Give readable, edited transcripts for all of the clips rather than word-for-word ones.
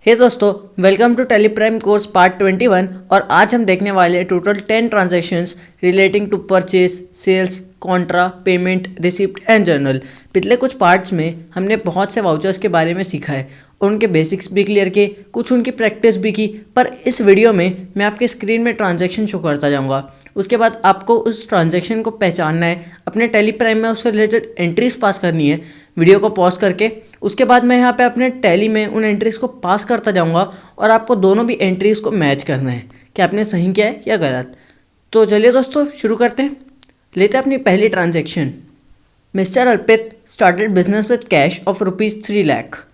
हे दोस्तों, welcome to TallyPrime course part 21। और आज हम देखने वाले हैं total 10 transactions relating to purchase, sales, contra, payment, receipt and journal. पिछले कुछ पार्ट्स में हमने बहुत से वाउचर्स के बारे में सीखा है और उनके बेसिक्स भी क्लियर किए, कुछ उनकी प्रैक्टिस भी की। पर इस वीडियो में मैं आपके स्क्रीन में ट्रांजैक्शन शो करता जाऊँगा। उसके बाद आपको उस ट्रांजैक्शन को पहचानना है, अपने टेलीप्राइम में उससे रिलेटेड एंट्रीज पास करनी है वीडियो को पॉज करके। उसके बाद मैं यहाँ पे अपने टैली में उन एंट्रीज़ को पास करता जाऊँगा और आपको दोनों भी एंट्रीज़ को मैच करना है कि आपने सही किया है या गलत। तो चलिए दोस्तों शुरू करते हैं। लेते हैं अपनी पहली transaction. Mister Arpit started business with cash of ₹3 lakh.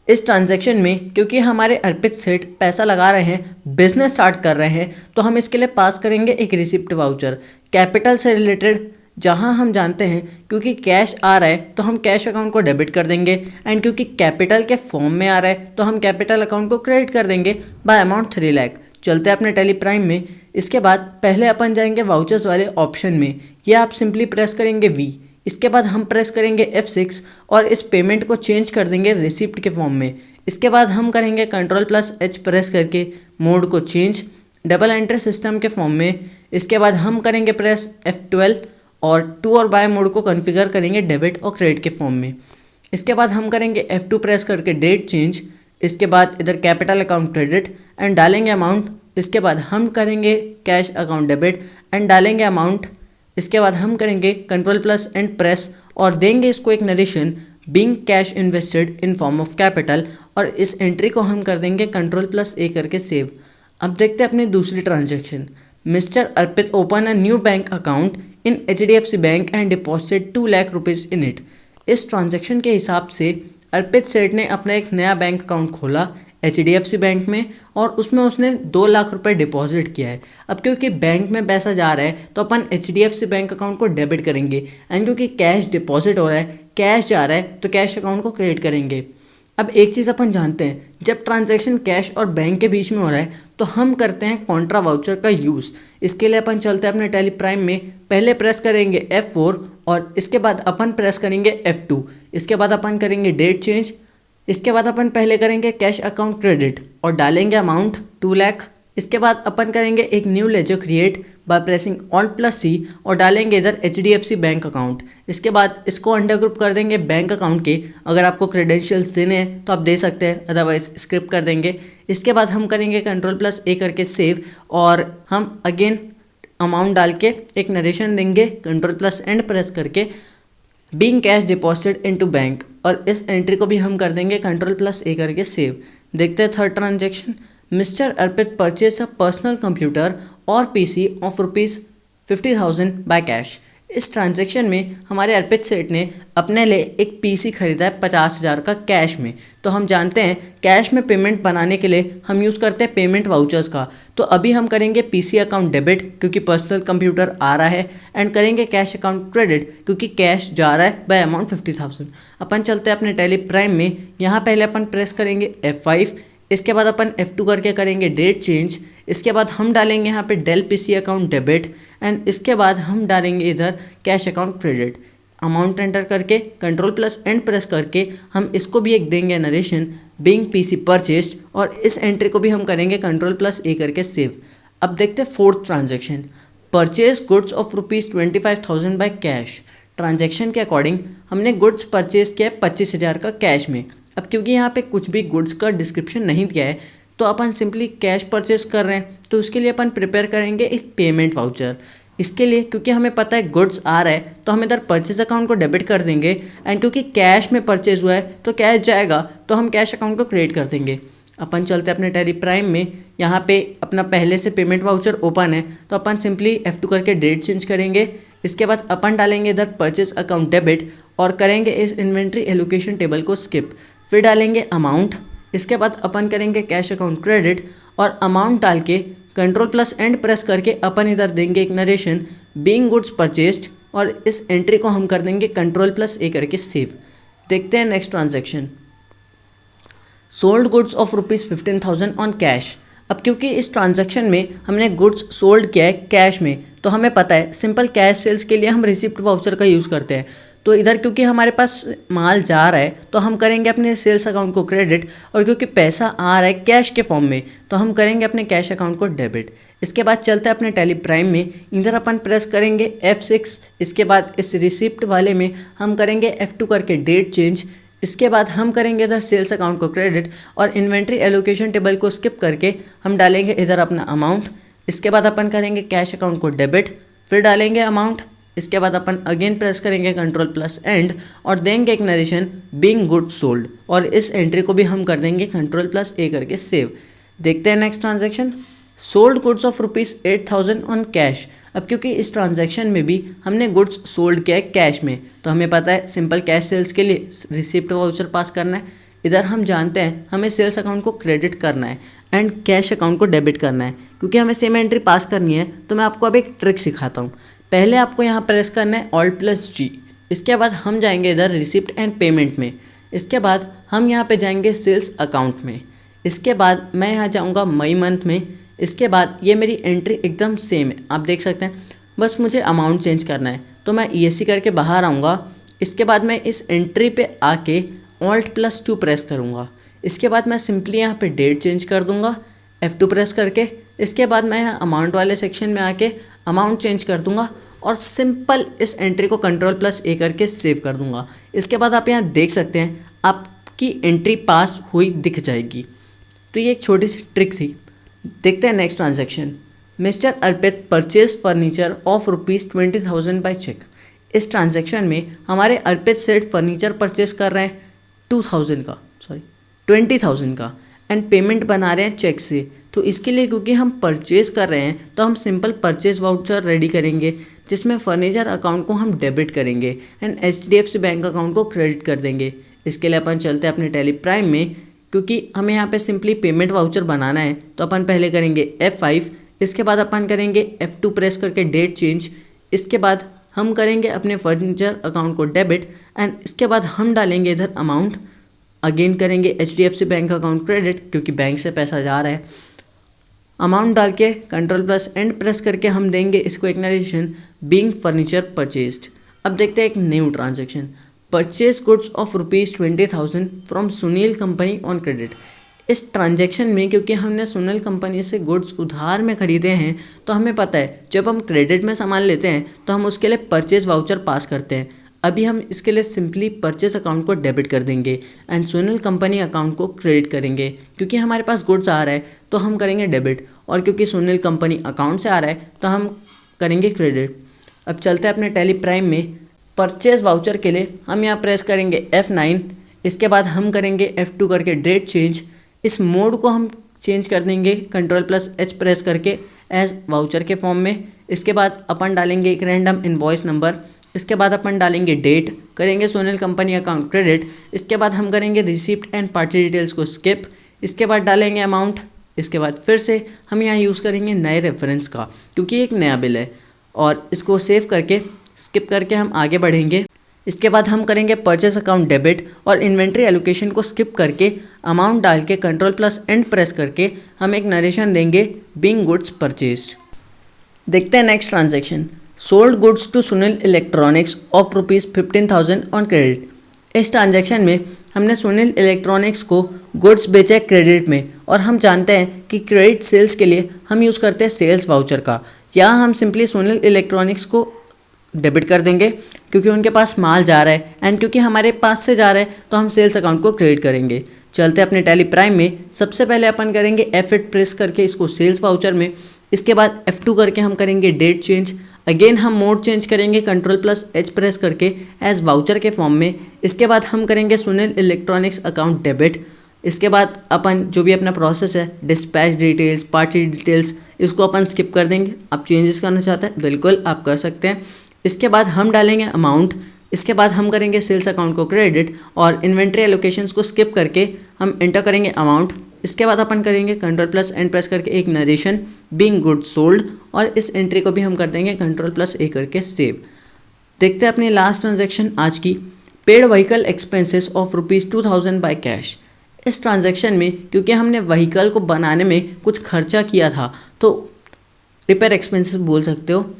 इस ट्रांजैक्शन में क्योंकि हमारे अर्पित सेठ पैसा लगा रहे हैं, बिजनेस स्टार्ट कर रहे हैं, तो हम इसके लिए पास करेंगे एक रिसिप्ट वाउचर कैपिटल से रिलेटेड। जहां हम जानते हैं क्योंकि कैश आ रहा है तो हम कैश अकाउंट को डेबिट कर देंगे, एंड क्योंकि कैपिटल के फॉर्म में आ रहा है तो हम कैपिटल अकाउंट को क्रेडिट कर देंगे बाय अमाउंट 3 लाख। चलते हैं अपने टेलीप्राइम में। इसके बाद पहले अपन जाएंगे वाउचर्स वाले ऑप्शन में, यह आप सिंपली प्रेस करेंगे V। इसके बाद हम प्रेस करेंगे F6 और इस पेमेंट को चेंज कर देंगे रिसिप्ट के फॉर्म में। इसके बाद हम करेंगे Ctrl+H प्रेस करके मोड को चेंज डबल एंट्री सिस्टम के फॉर्म में। इसके बाद हम करेंगे प्रेस F12 और टू और बाय मोड को कॉन्फ़िगर करेंगे डेबिट और क्रेडिट के फॉर्म में। इसके बाद हम करेंगे F2 प्रेस करके डेट चेंज। इसके बाद इधर कैपिटल अकाउंट क्रेडिट एंड डालेंगे अमाउंट। इसके बाद हम करेंगे कैश अकाउंट डेबिट एंड डालेंगे अमाउंट। इसके बाद हम करेंगे Ctrl+N प्रेस और देंगे इसको एक narration being cash invested in form of capital, और इस एंट्री को हम कर देंगे Ctrl+A करके सेव। अब देखते हैं अपनी दूसरी transaction. Mister Arpit open a new bank account in HDFC bank and deposited 2 lakh rupees in it. इस ट्रांजैक्शन के हिसाब से अर्पित सेठ ने अपना एक नया बैंक अकाउंट खोला HDFC बैंक में और उसमें उसने 2 लाख रुपए डिपॉजिट किया है। अब क्योंकि बैंक में पैसा जा रहा है तो अपन HDFC बैंक अकाउंट को डेबिट करेंगे, एंड क्योंकि कैश डिपॉजिट हो रहा है, कैश जा रहा है, तो कैश अकाउंट को क्रेडिट करेंगे। अब एक चीज़ अपन जानते हैं, जब ट्रांजैक्शन कैश और बैंक के बीच में हो रहा है तो हम करते हैं कॉन्ट्रा वाउचर का यूज़। इसके लिए अपन चलते हैं अपने टेलीप्राइम में। पहले प्रेस करेंगे F4 और इसके बाद अपन प्रेस करेंगे F2। इसके बाद अपन करेंगे डेट चेंज। इसके बाद अपन पहले करेंगे कैश अकाउंट क्रेडिट और डालेंगे अमाउंट 2 लाख। इसके बाद अपन करेंगे एक new laser create by pressing Alt+C और डालेंगे इधर HDFC बैंक अकाउंट। इसके बाद इसको अंडर ग्रुप कर देंगे बैंक अकाउंट के। अगर आपको क्रेडेंशियल्स देने हैं तो आप दे सकते हैं, अदरवाइज स्किप कर देंगे। इसके बाद हम करेंगे Ctrl+A करके सेव और हम अगेन अमाउंट डाल के एक नरेशन देंगे Ctrl+N प्रेस करके being cash deposited into bank, और इस एंट्री को भी हम कर देंगे Ctrl+A करके सेव। देखते हैं third transaction. Mister Arpit purchase a personal computer और PC ऑफ ₹50,000 बाय कैश। इस ट्रांजैक्शन में हमारे अर्पित सेठ ने अपने लिए एक PC खरीदा है 50,000 का कैश में। तो हम जानते हैं कैश में पेमेंट बनाने के लिए हम यूज़ करते हैं पेमेंट वाउचर्स का। तो अभी हम करेंगे PC अकाउंट डेबिट क्योंकि पर्सनल कंप्यूटर आ रहा है, एंड करेंगे कैश अकाउंट क्रेडिट क्योंकि कैश जा रहा है बाय अमाउंट 50,000। अपन चलते हैं अपने टेलीप्राइम में। यहाँ पहले अपन प्रेस करेंगे F5। इसके बाद अपन F2 करके करेंगे डेट चेंज। इसके बाद हम डालेंगे यहाँ पे Dell PC account debit, and इसके बाद हम डालेंगे इधर cash account credit. Amount enter करके Ctrl+N प्रेस करके हम इसको भी एक देंगे नरेशन बीइंग PC परचेस्ड, और इस एंट्री को भी हम करेंगे Ctrl+A करके सेव। अब देखते हैं fourth transaction. Purchase goods of ₹25,000 by cash. Transaction के अकॉर्डिंग हमने गुड्स परचेज किया है 25,000 का कैश में। अब क्योंकि यहाँ पे कुछ भी गुड्स का डिस्क्रिप्शन नहीं दिया है तो अपन सिंपली कैश परचेस कर रहे हैं, तो उसके लिए अपन प्रिपेयर करेंगे एक पेमेंट वाउचर। इसके लिए क्योंकि हमें पता है गुड्स आ रहा है तो हम इधर परचेज अकाउंट को डेबिट कर देंगे, एंड क्योंकि कैश में परचेज हुआ है तो कैश जाएगा तो हम कैश अकाउंट को क्रिएट कर देंगे। अपन चलते हैं अपने टेलीप्राइम में। यहाँ पे अपना पहले से पेमेंट वाउचर ओपन है तो अपन सिंपली F2 करके डेट चेंज करेंगे। इसके बाद अपन डालेंगे इधर परचेज अकाउंट डेबिट और करेंगे इस इन्वेंट्री एलोकेशन टेबल को स्किप। फिर डालेंगे अमाउंट। इसके बाद अपन करेंगे कैश अकाउंट क्रेडिट और अमाउंट डाल के Ctrl+N प्रेस करके अपन इधर देंगे एक नरेशन बीइंग गुड्स परचेस्ड, और इस एंट्री को हम कर देंगे Ctrl+A करके सेव। देखते हैं next transaction. Sold goods of ₹15,000 on cash. अब क्योंकि इस ट्रांजैक्शन में हमने गुड्स सोल्ड किया है कैश में, तो हमें पता है सिंपल कैश सेल्स के लिए हम रिसिप्ट वाउचर का यूज़ करते हैं। तो इधर क्योंकि हमारे पास माल जा रहा है तो हम करेंगे अपने सेल्स अकाउंट को क्रेडिट, और क्योंकि पैसा आ रहा है कैश के फॉर्म में तो हम करेंगे अपने कैश अकाउंट को डेबिट। इसके बाद चलते हैं अपने टैली प्राइम में, इधर अपन प्रेस करेंगे F6। इसके बाद इस रिसिप्ट वाले में हम करेंगे F2 करके डेट चेंज। इसके बाद हम करेंगे इधर सेल्स अकाउंट को क्रेडिट और इन्वेंट्री एलोकेशन टेबल को स्किप करके हम डालेंगे इधर अपना अमाउंट। इसके बाद अपन करेंगे कैश अकाउंट को डेबिट, फिर डालेंगे अमाउंट। इसके बाद अपन अगेन प्रेस करेंगे Ctrl+End और देंगे एक नरेशन बीइंग गुड्स सोल्ड, और इस एंट्री को भी हम कर देंगे Ctrl+A करके सेव। देखते हैं next transaction, sold goods of ₹8,000 on cash. अब क्योंकि इस ट्रांजैक्शन में भी हमने गुड्स सोल्ड किया है कैश में, तो हमें पता है सिंपल कैश सेल्स के लिए रिसिप्ट वाउचर पास करना है। इधर हम जानते हैं हमें सेल्स अकाउंट को क्रेडिट करना है एंड कैश अकाउंट को डेबिट करना है। क्योंकि हमें सेम एंट्री पास करनी है तो मैं आपको अब एक ट्रिक सिखाता हूँ। पहले आपको यहाँ प्रेस करना है Alt+G। इसके बाद हम जाएंगे इधर रिसिप्ट एंड पेमेंट में। इसके बाद हम यहाँ पे जाएंगे सेल्स अकाउंट में। इसके बाद मैं यहाँ जाऊँगा मई मंथ में। इसके बाद ये मेरी एंट्री एकदम सेम है, आप देख सकते हैं, बस मुझे अमाउंट चेंज करना है। तो मैं ESC करके बाहर आऊँगा। इसके बाद मैं इस एंट्री पे आके Alt+2 प्रेस करूँगा। इसके बाद मैं सिंपली यहाँ पे डेट चेंज कर दूँगा F2 प्रेस करके। इसके बाद मैं यहाँ अमाउंट वाले सेक्शन में आके अमाउंट चेंज कर दूंगा और सिंपल इस एंट्री को Ctrl+A करके सेव कर दूंगा। इसके बाद आप यहाँ देख सकते हैं आपकी एंट्री पास हुई दिख जाएगी। तो ये एक छोटी सी ट्रिक थी। देखते हैं next transaction, mister Arpit purchase furniture of ₹20,000 by cheque. इस ट्रांजैक्शन में हमारे अर्पित सेठ फर्नीचर परचेज कर रहे हैं 20,000 का एंड पेमेंट बना रहे हैं चेक से। तो इसके लिए क्योंकि हम परचेज कर रहे हैं तो हम सिंपल परचेज वाउचर रेडी करेंगे जिसमें फर्नीचर अकाउंट को हम डेबिट करेंगे एंड HDFC बैंक अकाउंट को क्रेडिट कर देंगे। इसके लिए अपन चलते हैं अपने टैली प्राइम में। क्योंकि हमें यहाँ पे सिंपली पेमेंट वाउचर बनाना है तो अपन पहले करेंगे F5। इसके बाद अपन करेंगे F2 प्रेस करके डेट चेंज। इसके बाद हम करेंगे अपने फर्नीचर अकाउंट को डेबिट एंड इसके बाद हम डालेंगे इधर अमाउंट। अगेन करेंगे HDFC बैंक अकाउंट क्रेडिट क्योंकि बैंक से पैसा जा रहा है। अमाउंट डाल के Ctrl+End प्रेस करके हम देंगे इसको एक नरेशन बीइंग फर्नीचर परचेज्ड। अब देखते हैं एक new transaction, purchase goods of ₹20,000 from Sunil company on credit. इस ट्रांजैक्शन में क्योंकि हमने सुनील कंपनी से गुड्स उधार में खरीदे हैं तो हमें पता है जब हम क्रेडिट में सामान लेते हैं तो हम उसके लिए परचेज वाउचर पास करते हैं। अभी हम इसके लिए सिंपली परचेज अकाउंट को डेबिट कर देंगे एंड सुनील कंपनी अकाउंट को क्रेडिट करेंगे। क्योंकि हमारे पास गुड्स आ रहा है तो हम करेंगे डेबिट, और क्योंकि सुनील कंपनी अकाउंट से आ रहा है तो हम करेंगे क्रेडिट। अब चलते हैं अपने टैली प्राइम में। परचेज वाउचर के लिए हम यहाँ प्रेस करेंगे F9। इसके बाद हम करेंगे F2 करके डेट चेंज। इस मोड को हम चेंज कर देंगे Ctrl+H प्रेस करके एज वाउचर के फॉर्म में। इसके बाद अपन डालेंगे एक रैंडम इनवॉइस नंबर। इसके बाद अपन डालेंगे डेट, करेंगे सोनल कंपनी अकाउंट क्रेडिट। इसके बाद हम करेंगे रिसिप्ट एंड पार्टी डिटेल्स को स्किप। इसके बाद डालेंगे अमाउंट। इसके बाद फिर से हम यहाँ यूज़ करेंगे नए रेफरेंस का क्योंकि एक नया बिल है, और इसको सेव करके स्किप करके हम आगे बढ़ेंगे। इसके बाद हम करेंगे परचेस अकाउंट डेबिट और इन्वेंट्री एलोकेशन को स्किप करके अमाउंट डाल के Ctrl+End प्रेस करके हम एक नरेशन देंगे बीइंग गुड्स परचेज्ड। देखते हैं next transaction, sold goods to Sunil electronics of ₹15,000 on credit. इस ट्रांजैक्शन में हमने सुनील इलेक्ट्रॉनिक्स को गुड्स बेचे क्रेडिट में, और हम जानते हैं कि क्रेडिट सेल्स के लिए हम यूज़ करते हैं सेल्स वाउचर का। यहाँ हम सिंपली सुनील इलेक्ट्रॉनिक्स को डेबिट कर देंगे क्योंकि उनके पास माल जा रहा है, एंड क्योंकि हमारे पास से जा रहा है तो हम सेल्स अकाउंट को क्रेडिट करेंगे। चलते अपने टैली प्राइम में। सबसे पहले अपन करेंगे F8 प्रेस करके इसको सेल्स वाउचर में। इसके बाद F2 करके हम करेंगे डेट चेंज। अगेन हम मोड चेंज करेंगे Ctrl+H प्रेस करके एज वाउचर के फॉर्म में। इसके बाद हम करेंगे सुनील इलेक्ट्रॉनिक्स अकाउंट डेबिट। इसके बाद अपन जो भी अपना प्रोसेस है डिस्पैच डिटेल्स, पार्टी डिटेल्स, इसको अपन स्किप कर देंगे। आप चेंजेस करना चाहते हैं बिल्कुल आप कर सकते हैं। इसके बाद हम डालेंगे अमाउंट। इसके बाद हम करेंगे सेल्स अकाउंट को क्रेडिट और इन्वेंट्री एलोकेशंस को स्किप करके हम एंटर करेंगे अमाउंट। इसके बाद अपन करेंगे Ctrl+N प्रेस करके एक नरेशन बीइंग गुड्स सोल्ड, और इस एंट्री को भी हम कर देंगे Ctrl+A करके सेव। देखते हैं अपनी लास्ट ट्रांजैक्शन आज की, paid vehicle expenses of ₹2,000 by cash. इस ट्रांजैक्शन में क्योंकि हमने व्हीकल को बनाने में कुछ खर्चा किया था तो रिपेयर एक्सपेंसेस बोल सकते हो,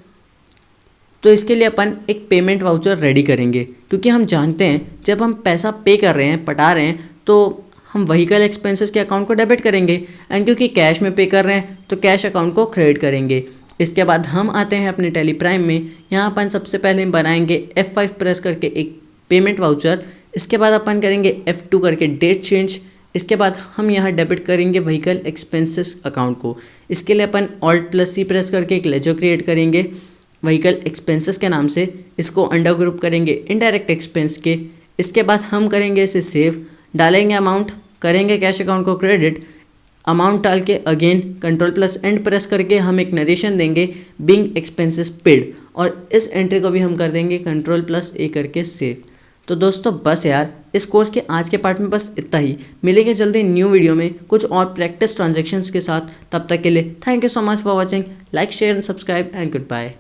तो इसके लिए अपन एक पेमेंट वाउचर रेडी करेंगे, क्योंकि हम जानते हैं जब हम पैसा पे कर रहे हैं, पटा रहे हैं, तो हम व्हीकल एक्सपेंसेस के अकाउंट को डेबिट करेंगे, एंड क्योंकि कैश में पे कर रहे हैं तो कैश अकाउंट को क्रेडिट करेंगे। इसके बाद हम आते हैं अपने टेली प्राइम में। यहाँ अपन सबसे पहले बनाएंगे F5 प्रेस करके एक पेमेंट वाउचर। इसके बाद अपन करेंगे F2 करके डेट चेंज। इसके बाद हम यहाँ डेबिट करेंगे व्हीकल एक्सपेंसेस अकाउंट को। इसके लिए अपन Alt+C प्रेस करके एक लेजर क्रिएट करेंगे व्हीकल एक्सपेंसेस के नाम से। इसको अंडर ग्रुप करेंगे इनडायरेक्ट एक्सपेंस के। इसके बाद हम करेंगे इसे सेव, डालेंगे अमाउंट, करेंगे कैश अकाउंट को क्रेडिट, अमाउंट डाल के अगेन Ctrl+End प्रेस करके हम एक नरेशन देंगे बिंग एक्सपेंसेस पेड, और इस एंट्री को भी हम कर देंगे Ctrl+A करके सेव। तो दोस्तों बस यार, इस कोर्स के आज के पार्ट में बस इतना ही। मिलेंगे जल्दी न्यू वीडियो में कुछ और प्रैक्टिस ट्रांजैक्शंस के साथ। तब तक के लिए thank you so much for watching. Like share and subscribe and good bye.